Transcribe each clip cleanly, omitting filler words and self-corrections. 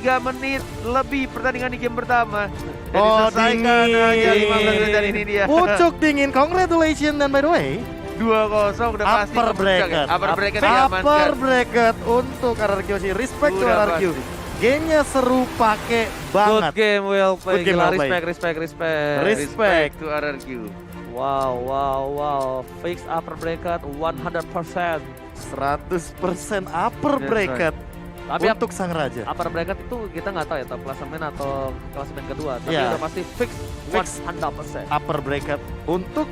3 menit lebih pertandingan di game pertama. Dan Oh, diselesaikan dingin. aja 15 menit, dan ini dia. Pucuk dingin, congratulations. Dan by the way, 2-0 udah pasti upper memuncak ya. bracket. Upper bracket Upper diamankan. bracket untuk RRQ sih. Respect to Udah RRQ. pasti. Gamenya seru pake Good banget. game, well play. Good game, Gila, well play. respect. Respect. To RRQ. Wow. Fix upper bracket 100%. 100% upper That's bracket Tapi untuk sang raja. upper bracket itu kita nggak tahu ya top klasemen atau klasemen kedua. Tapi Iya. udah pasti fix Fix. 100%. Upper bracket untuk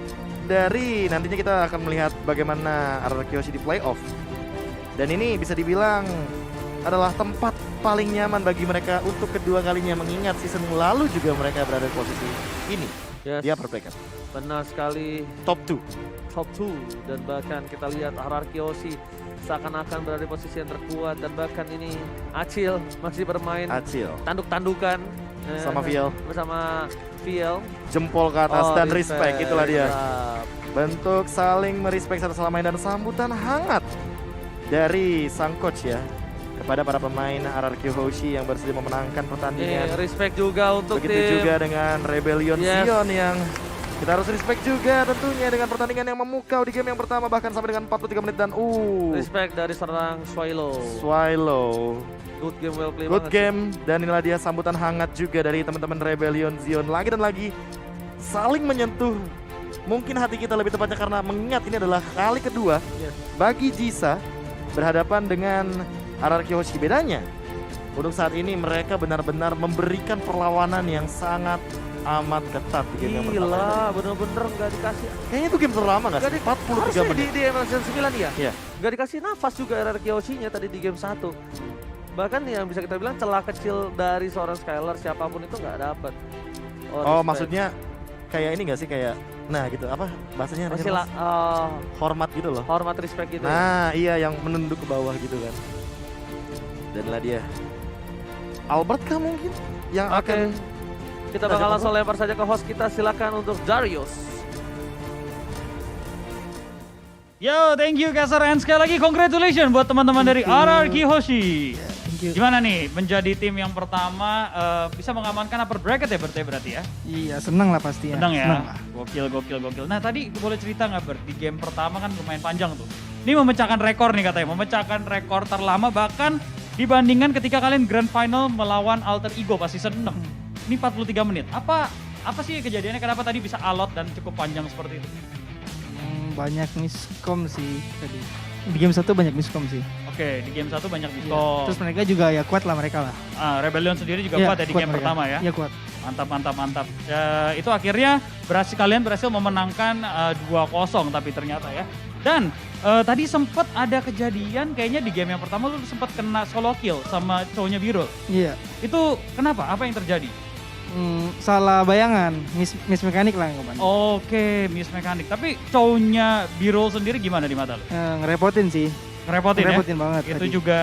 dari nantinya kita akan melihat bagaimana RRQ di playoff. Dan ini bisa dibilang adalah tempat paling nyaman bagi mereka untuk kedua kalinya, mengingat season lalu juga mereka berada di posisi ini Yes, di upper bracket. benar sekali. Top 2. Top 2 dan bahkan kita lihat RRQ seakan-akan berada di posisi yang terkuat dan bahkan ini Acil masih bermain Acil tanduk-tandukan sama Viel, bersama Viel. jempol ke atas Oh, dan respect, itulah dia. Mantap. Bentuk saling merespek satu sama lain dan sambutan hangat dari sang coach ya kepada para pemain RRQ Hoshi yang bersedia memenangkan pertandingan. Respect juga untuk Begitu tim. juga dengan Rebellion Yes. Zion yang kita harus respect juga tentunya dengan pertandingan yang memukau di game yang pertama bahkan sampai dengan 43 menit dan Respect dari serang Swilo. Swilo. Good game, well play Good banget game dan inilah dia sambutan hangat juga dari teman-teman Rebellion Zion lagi dan lagi saling menyentuh mungkin hati kita lebih tepatnya karena mengingat ini adalah kali kedua Yes. bagi Jisa berhadapan dengan RRQ Hoshi. Bedanya untuk saat ini mereka benar-benar memberikan perlawanan yang sangat amat ketat di game yang pertama. Gila, bener-bener nggak dikasih. Kayaknya itu game terlama nggak Nggak sih? di- 43 Harusnya menit. di MSN 9 ya? Iya. Nggak dikasih nafas juga RRQ nya tadi di game 1. Bahkan yang bisa kita bilang celah kecil dari seorang Skylar siapapun itu nggak dapat. Oh, respect. maksudnya kayak ini nggak sih kayak nah gitu apa bahasanya masih namanya, lah Mas? Hormat gitu loh. hormat respect gitu. Ya. Nah, iya yang menunduk ke bawah gitu kan. Dan lah dia. Albert kah mungkin yang Oke. akan Kita Kita bakal coba. langsung lempar saja ke host kita, silakan untuk Darius. Yo, thank you Kasar, and sekali lagi congratulations buat teman-teman dari RRQ Hoshi. Gimana nih menjadi tim yang pertama bisa mengamankan upper bracket ya berarti ya? Iya, senang lah pastinya. Senang ya? Senang lah. Gokil. Nah tadi boleh cerita nggak Bert, di game pertama kan lumayan panjang tuh. Ini memecahkan rekor nih katanya, memecahkan rekor terlama bahkan dibandingkan ketika kalian grand final melawan Alter Ego pas season 6. Ini 43 menit. Apa sih kejadiannya kenapa tadi bisa alot dan cukup panjang seperti itu? Banyak miskom sih tadi. Di game 1 banyak miskom sih. Oke, di game 1 banyak Iya. miskom. Terus mereka juga ya kuat lah mereka lah. Rebellion sendiri juga Iya, kuat ya di game mereka. pertama ya? Iya kuat. Mantap. Ya, itu akhirnya kalian berhasil memenangkan 2-0 tapi ternyata ya. Dan tadi sempat ada kejadian kayaknya di game yang pertama lu sempat kena solo kill sama cowoknya Birul. Iya. Itu kenapa? Apa yang terjadi? Salah bayangan, miss mekanik lah anggapannya. Oke, miss mekanik. Tapi cowoknya Birul sendiri gimana di mata lu? Ngerepotin sih. Ngerepotin ya? Ngerepotin banget Itu tadi. juga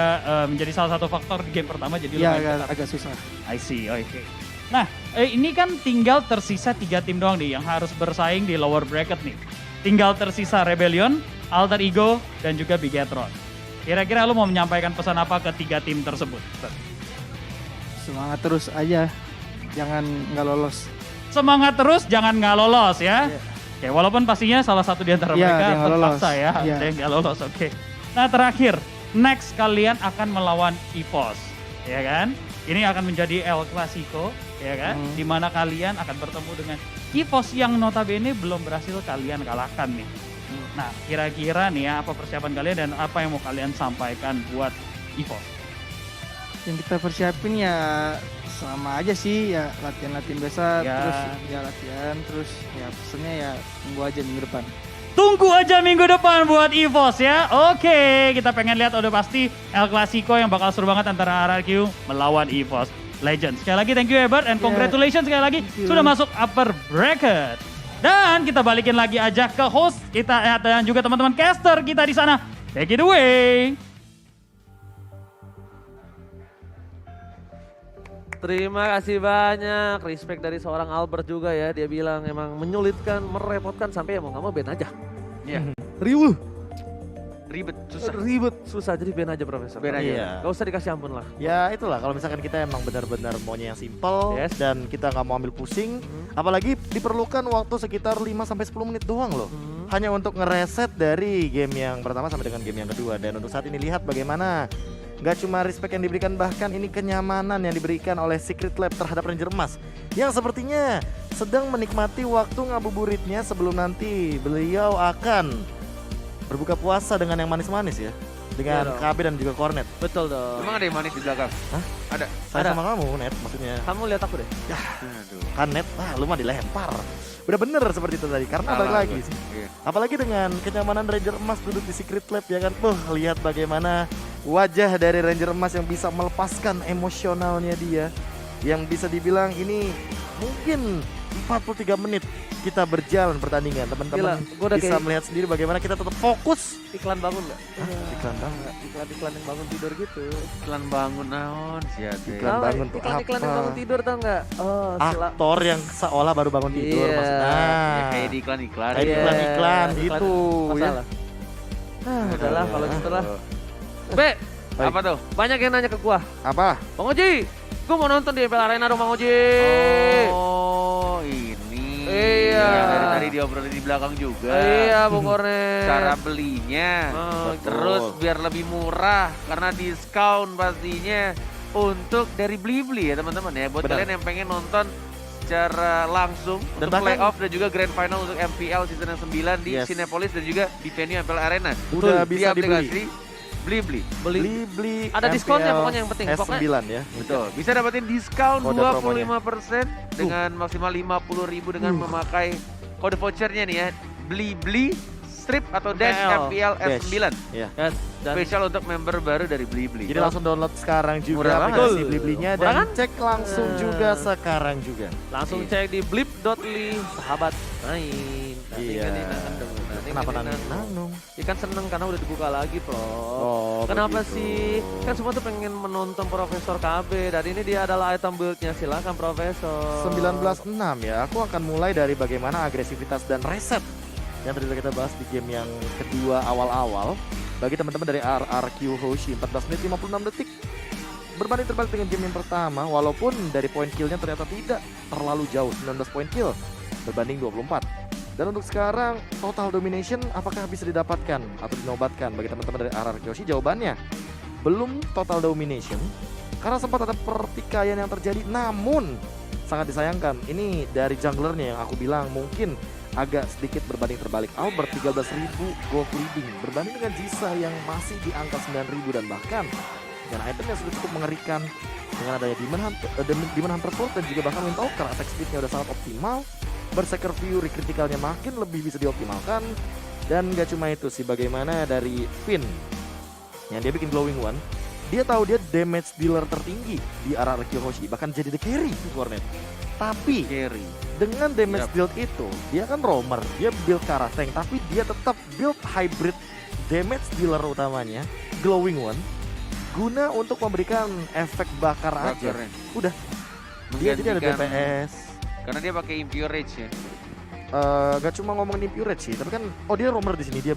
menjadi salah satu faktor di game pertama jadi Iya, lumayan ketat. agak susah. I see, oke. Nah, ini kan tinggal tersisa 3 tim doang nih yang harus bersaing di lower bracket nih. Tinggal tersisa Rebellion, Alter Ego, dan juga Bigetron. Kira-kira lu mau menyampaikan pesan apa ke 3 tim tersebut? Semangat terus aja. Jangan nggak lolos. Semangat terus, jangan nggak lolos ya. Iya. Oke, walaupun pastinya salah satu di antara Iya, mereka dia nggak lolos. terpaksa ya, Iya. ada yang nggak lolos, oke. Nah terakhir, next kalian akan melawan EVOS, ya kan? Ini akan menjadi El Clasico, ya kan? Dimana kalian akan bertemu dengan EVOS yang notabene belum berhasil kalian kalahkan nih. Nah kira-kira nih ya, apa persiapan kalian dan apa yang mau kalian sampaikan buat EVOS? Yang kita persiapin ya sama aja sih, ya latihan-latihan biasa, Ya. terus ya latihan, terus ya pesennya ya tunggu aja minggu depan. Tunggu aja minggu depan buat EVOS ya. Oke, kita pengen lihat udah pasti El Clasico yang bakal seru banget antara RRQ melawan EVOS Legends. Sekali lagi thank you Ebert and Yeah. congratulations sekali lagi Thank you. sudah masuk upper bracket. Dan kita balikin lagi aja ke host kita dan juga teman-teman caster kita di sana. Take it away. Terima kasih banyak, respect dari seorang Albert juga ya. Dia bilang emang menyulitkan, merepotkan sampai ya mau nggak mau ban aja. Iya. Riuh. Ribet, susah jadi ban aja Profesor. Ban aja. Iya. Gak usah dikasih ampun lah. Ya itulah kalau misalkan kita emang benar-benar maunya yang simple Yes. dan kita nggak mau ambil pusing, apalagi diperlukan waktu sekitar 5-10 menit doang loh. Hanya untuk ngereset dari game yang pertama sampai dengan game yang kedua. Dan untuk saat ini lihat bagaimana gak cuma respect yang diberikan, bahkan ini kenyamanan yang diberikan oleh Secret Lab terhadap Ranger Emas yang sepertinya sedang menikmati waktu ngabuburitnya sebelum nanti beliau akan berbuka puasa dengan yang manis-manis ya, dengan Iya dong. KB dan juga Cornet. Betul dong. Emang ada yang manis di belakang? Hah? Ada. Saya Ada. sama kamu, Net, maksudnya. Kamu lihat aku deh. Aduh. Kan Net, lu mah dilempar. Bener-bener seperti itu tadi, karena Salah balik lagi gua. sih. Iya. Apalagi dengan kenyamanan Ranger Emas duduk di Secret Lab ya kan. Lihat bagaimana wajah dari Ranger Emas yang bisa melepaskan emosionalnya dia. Yang bisa dibilang ini mungkin 43 menit kita berjalan pertandingan. Gila, Teman-teman gua udah bisa kayak melihat sendiri bagaimana kita tetap fokus. iklan bangun nggak? Iklan banget. Iklan yang bangun tidur gitu. Iklan bangun naon sih ya teh. Iklan bangun tuh Iklan yang apa? bangun tidur tau nggak? Oh, Aktor yang seolah baru bangun tidur Iya. maksudnya. Ya, kayak di iklan-iklan. Kayak di Iya, iklan-iklan iklan gitu ya. masalah. Udahlah kalau gitu lah. Be, Apa tuh? banyak yang nanya ke gua. Apa? Bang Oji, gua mau nonton di MPL Arena dong Bang Oji. Oh, ini. Iya. Yang dari tadi diobrolin di belakang juga. Iya, Bang Kornet. Cara belinya. Oh, Betul. Terus biar lebih murah karena diskon pastinya untuk dari Blibli ya teman-teman ya. Buat Benar. kalian yang pengen nonton secara langsung Dan untuk bahkan- playoff dan juga grand final untuk MPL season yang 9 di Yes. Cinepolis dan juga di venue MPL Arena. Udah Di bisa dibeli. aplikasi Blibli. Beli Ada diskonnya MPL pokoknya yang penting. S9 ya. Betul. Bisa dapetin diskon Kode 25% dengan maksimal 50.000 dengan memakai kode vouchernya nih ya. Blibli strip atau dash MPL Dash. S9. Ya. Yes, dan Spesial untuk member baru dari Blibli. Jadi langsung download sekarang juga Murah banget. aplikasi Blibli-nya Murah dan kan? cek langsung juga sekarang juga. langsung Iya. cek di blip.ly sahabat main. Nanti Iya. kan nanti Kenapa kan nanung? Ya kan seneng karena udah dibuka lagi, Bro. Oh, Kenapa begitu. sih? Kan semua tuh pengen menonton Profesor KB dan ini dia adalah item build-nya. Silakan Profesor. 19-6 ya. Aku akan mulai dari bagaimana agresivitas dan reset yang tadi kita bahas di game yang kedua awal-awal. Bagi teman-teman dari RRQ Hoshi 14 menit 56 detik. Berbanding terbalik dengan game yang pertama, walaupun dari point kill-nya ternyata tidak terlalu jauh, 19 point kill berbanding 24. Dan untuk sekarang total domination apakah bisa didapatkan atau dinobatkan bagi teman-teman dari RRQ Hoshi? Jawabannya belum total domination karena sempat ada pertikaian yang terjadi, namun sangat disayangkan ini dari junglernya yang aku bilang mungkin agak sedikit berbanding terbalik. Albert 13.000 gold leading berbanding dengan Jisa yang masih di angka 9.000 dan bahkan dengan item yang sudah cukup mengerikan dengan adanya Demon Hunter Port dan juga bahkan Windtalker, attack speednya udah sangat optimal. Berserker Fury kritikalnya makin lebih bisa dioptimalkan. Dan gak cuma itu sih, bagaimana dari Finn yang dia bikin Glowing One, dia tahu dia damage dealer tertinggi di RRQ Hoshi, bahkan jadi the carry di Cornet. Tapi Carry. dengan damage build itu, dia kan roamer, dia build ke arah tank, tapi dia tetap build hybrid damage dealer utamanya, Glowing One, guna untuk memberikan efek bakar aja. Bakarnya. Udah, dia jadi ada Menggantikan- DPS. Karena dia pakai Impure Rage ya. Gak cuma ngomongin Impure Rage sih, tapi kan dia roamer di sini dia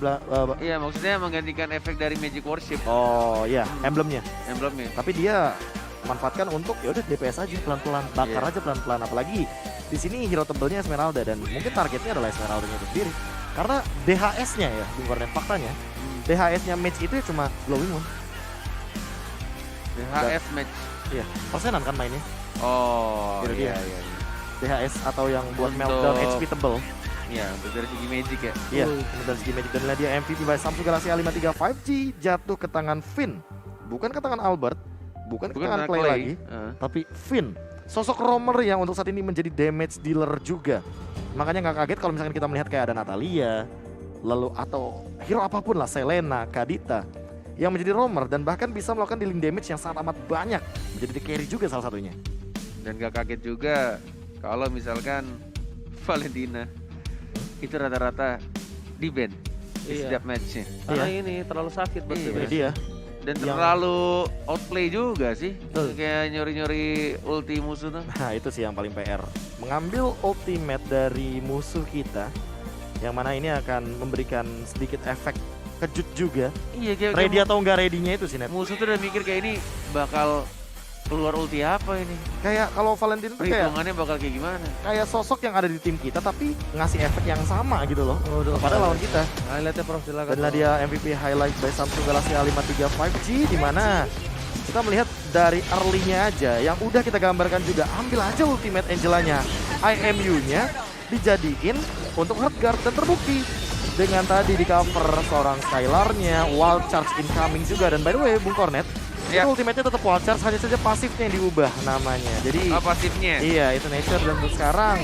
Iya, maksudnya menggantikan efek dari Magic Worship oh iya, emblemnya. emblemnya. Tapi dia manfaatkan untuk ya udah DPS aja pelan-pelan, bakar Iya. aja pelan-pelan. Apalagi di sini hero tebelnya Esmeralda dan mungkin targetnya adalah Esmeralda-nya itu sendiri. Karena DHS-nya ya, Bung Kornet, faktanya DHS-nya match itu ya cuma Glowing One. DHS match. Iya, persenan kan mainnya. Oh, Itu iya, dia. iya. DHS atau yang buat Untuk- meltdown HP tebel. Iya, untuk dari segi Magic ya. Iya, dan segi Magic dan nilai dia MVP by Samsung Galaxy A53 5G jatuh ke tangan Finn. Bukan ke tangan Albert, bukan ke tangan anak Clay lagi, Heeh. tapi Finn. Sosok roamer yang untuk saat ini menjadi damage dealer juga. Makanya nggak kaget kalau misalkan kita melihat kayak ada Natalia, lalu atau hero apapun lah, Selena, Kadita, yang menjadi roamer dan bahkan bisa melakukan dealing damage yang sangat amat banyak. Menjadi the carry juga salah satunya. Dan gak kaget juga kalau misalkan Valentina itu rata-rata di ban di Iya. setiap matchnya. Karena ini terlalu sakit buat Iya. dia. Ini dia. Dan Yang- terlalu outplay juga sih. Betul. Kayak nyori-nyori ulti musuh tuh. Nah itu sih yang paling PR. Mengambil ultimate dari musuh kita, yang mana ini akan memberikan sedikit efek kejut juga. Iya, kayak Ready atau nggak ready-nya itu sih, Net. musuh tuh udah mikir kayak ini bakal keluar ulti apa ini. Kayak kalau Valentine tuh kayak Perhitungannya bakal kayak gimana. sosok yang ada di tim kita tapi ngasih efek yang sama gitu loh. Pada lawan kita. Highlightnya Prof, silakan. Dan dia MVP highlight by Samsung Galaxy A53 5G di mana kita melihat dari early-nya aja yang udah kita gambarkan juga. Ambil aja ultimate Angelanya, IMU-nya dijadiin untuk hard guard dan terbukti dengan tadi di cover seorang Skylar-nya, wild charge incoming juga. Dan by the way Bung Cornet, Ya. itu ultimate-nya tetap wild charge, hanya saja pasifnya yang diubah namanya. Jadi Pasifnya. iya, itu nature. Dan untuk sekarang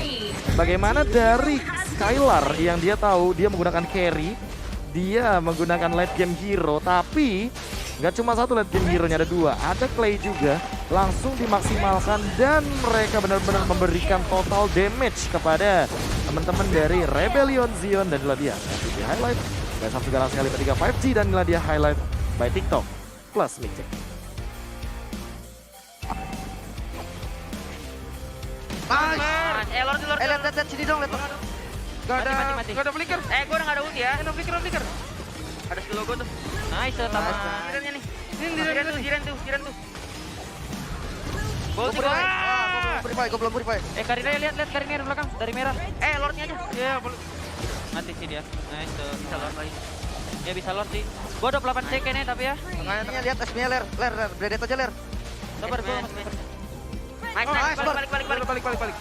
bagaimana dari Skylar yang dia tahu dia menggunakan carry, dia menggunakan late game hero, tapi nggak cuma satu late game hero-nya, ada dua, ada Clay juga, langsung dimaksimalkan dan mereka benar-benar memberikan total damage kepada teman-teman dari Rebellion Zion. Dan inilah dia MVP highlight by Samsung Galaxy A53 5G, dan inilah dia highlight by TikTok plus mic check. Lord, lihat sini dong, lihat. Gak ada flicker. Gue udah gak ada ulti ya. No flicker. Ada skill logo tuh. Nice, tambah. Jirannya nih. Jiran tuh. Gol tiga. Gue belum purify. Karina lihat Karina di belakang dari merah. Lordnya aja. Iya, mati sih dia. Nice, bisa Lord lagi. Dia bisa Lord sih. Gua 28 second nih tapi ya. Tengahnya lihat SP-nya ler, Bredet aja ler. Sabar gua masih. Balik.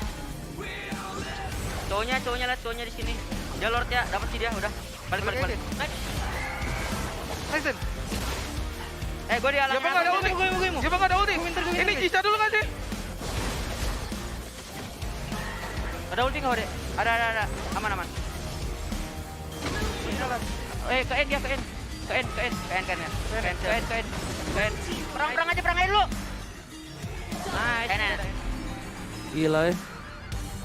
Cowoknya lihat cowoknya di sini. Dia Lord ya, dapat sih dia udah. Balik. Nice. Gua di alam. Siapa nggak ada ulti? Ini Cisa dulu nggak sih? Ada ulti nggak, Ode? Ada. Aman. Ke end ya. Perang aja dulu. Nice. Gila ya.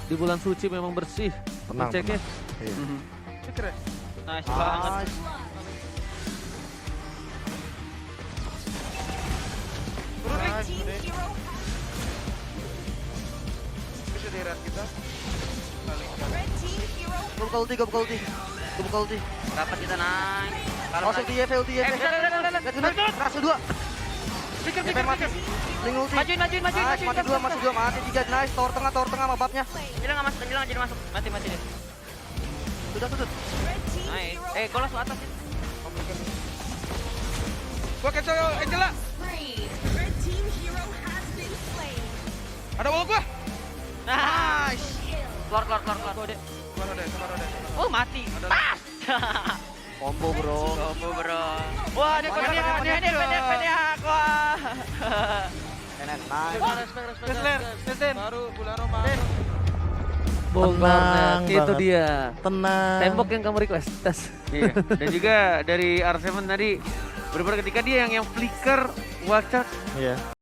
Di bulan suci memang bersih. Tenang, Ceknya. Iya. Nice banget. Gue buka ulti. Dapat kita naik. Masuk di ulti. Lihat, Rasul 2. Flicker. Link ulti. Majuin. Nice, mati 2, mati 3. Nice, tower tengah sama babnya. Anjela nggak jadi masuk. Mati dia. Sudah. Nice. Golas ke atas. Gua cancel Angela. Ada wall gua. Nice. Lord. Oh, mati. Combo bro. Wah, dia pede aku. Nice. Baru bulan Ramadan. Bung Tenang Cornet, itu banget. dia. Tenang. Tembok yang kamu request. Tes. Iya. Dan juga dari R7 tadi benar-benar ketika dia yang flicker wild charge, Iya.